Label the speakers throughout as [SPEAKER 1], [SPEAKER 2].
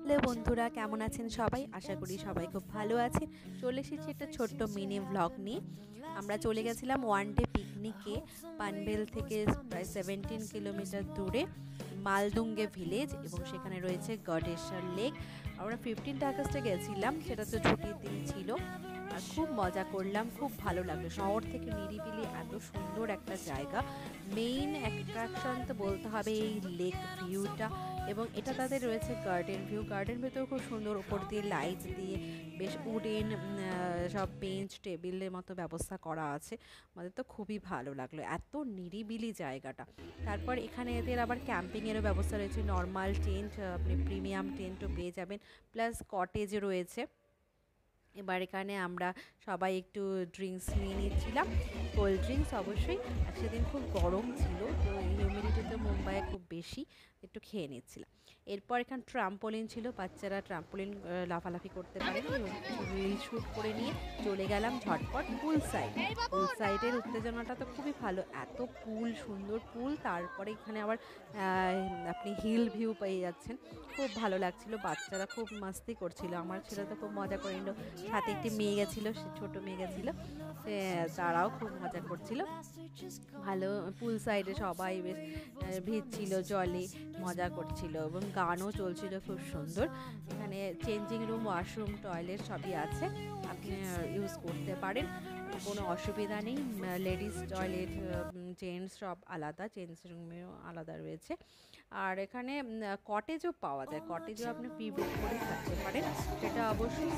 [SPEAKER 1] Hello বন্ধুরা, কেমন আছেন সবাই? আশা করি সবাই খুব ভালো আছেন। চলে এসেছি একটা ছোট্ট মিনি ভ্লগ নিয়ে। আমরা চলে গেছিলাম ওয়ান ডে পিকনিকে পানভেল থেকে প্রায় 17 কিলোমিটার দূরে মালদুঙ্গে ভিলেজ, এবং সেখানে রয়েছে গডেশ্বর লেক। আমরা 15 আগস্টে গেছিলাম, সেটা তো ছুটির দিন ছিল। আর খুব মজা করলাম, খুব ভালো লাগলো। শহর থেকে নিরিবিলি এত সুন্দর একটা জায়গা। মেইন অ্যাট্রাকশন তো বলতে হবে এই লেক ভিউটা, এবং এটা তাদের রয়েছে গার্ডেন ভিউ। গার্ডেন ভিউতেও খুব সুন্দর, উপর দিয়ে লাইট দিয়ে বেশ উডেন সব বেঞ্চ টেবিলের মতো ব্যবস্থা করা আছে। আমাদের তো খুবই ভালো লাগলো, এত নিরিবিলি জায়গাটা। তারপর এখানে এদের আবার ক্যাম্পিংয়েরও ব্যবস্থা রয়েছে, নর্মাল টেন্ট, আপনি প্রিমিয়াম টেন্টও পেয়ে যাবেন, প্লাস কটেজ রয়েছে। এবার এখানে আমরা সবাই একটু ড্রিঙ্কস নিয়ে নিচ্ছিলাম, কোল্ড ড্রিঙ্কস অবশ্যই। আর সেদিন খুব গরম ছিল, তো হিউমিডিটি তো মুম্বাইয়ে খুব বেশি, একটু খেয়ে নিচ্ছিলাম। এরপর এখানে ট্রাম্পোলিন ছিল, বাচ্চারা ট্রাম্পোলিন লাফালাফি করতে পারে, রিল শ্যুট করে নিয়ে চলে গেলাম ঝটপট পুল সাইড। পুল সাইডের উত্তেজনাটা তো খুবই ভালো, এত পুল, সুন্দর পুল। তারপরে এখানে আবার আপনি হিল ভিউ পেয়ে যাচ্ছেন, খুব ভালো লাগছিল। বাচ্চারা খুব মাস্তি করছিল, আমার ছেলে তো খুব মজা করে নিল। সাথে একটি মেয়ে গেছিলো, সে ছোটো মেয়ে গেছিলো, সে তারাও খুব মজা করছিল। ভালো পুল সাইডে সবাই বেশ ভিজছিল, জলে মজা করছিল, এবং গানও চলছিল খুব সুন্দর। এখানে চেঞ্জিং রুম, ওয়াশরুম, টয়লেট সবই আছে, আপনি ইউজ করতে পারেন, কোনো অসুবিধা নেই। লেডিস টয়লেট, জেন্টস সব আলাদা, জেন্টস রুমেও আলাদা রয়েছে। আর এখানে কটেজও পাওয়া যায়, কটেজও আপনি প্রি বুক করে থাকতে পারেন, সেটা অবশ্যই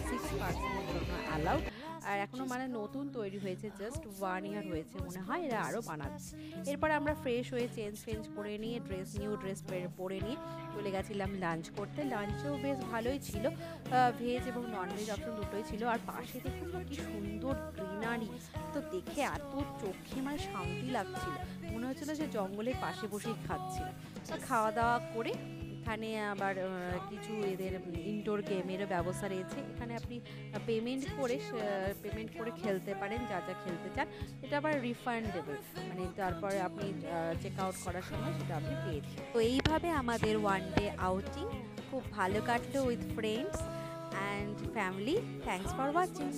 [SPEAKER 1] 6 পার্সেন্টের জন্য অ্যালাউড। আর এখনও মানে নতুন তৈরি হয়েছে, জাস্ট 1 ইয়ার হয়েছে মনে হয়, এরা আরও বানাচ্ছে। এরপর আমরা ফ্রেশ হয়ে চেঞ্জ করে নিয়ে নিউ ড্রেস পরে নিয়ে চলে গেছিলাম লাঞ্চ করতে। লাঞ্চেও বেশ ভালোই ছিল, ভেজ এবং ননভেজ অপশন দুটোই ছিল। আর পাশে দেখুন না কি সুন্দর গ্রিনারি, তো দেখে এত চোখে মানে শান্তি লাগছিল, মনে হচ্ছিল যে জঙ্গলের পাশে বসেই খাচ্ছিল। তো খাওয়া দাওয়া করে এখানে আবার কিছু এদের ইনডোর গেমেরও ব্যবস্থা রয়েছে। এখানে আপনি পেমেন্ট করে খেলতে পারেন যা যা খেলতে চান, এটা আবার রিফান্ডেবল, মানে তারপরে আপনি চেক আউট করার সময় সেটা আপনি পেয়ে যান। তো এইভাবে আমাদের ওয়ান ডে আউটিং খুব ভালো কাটলো with friends and family. Thanks for watching.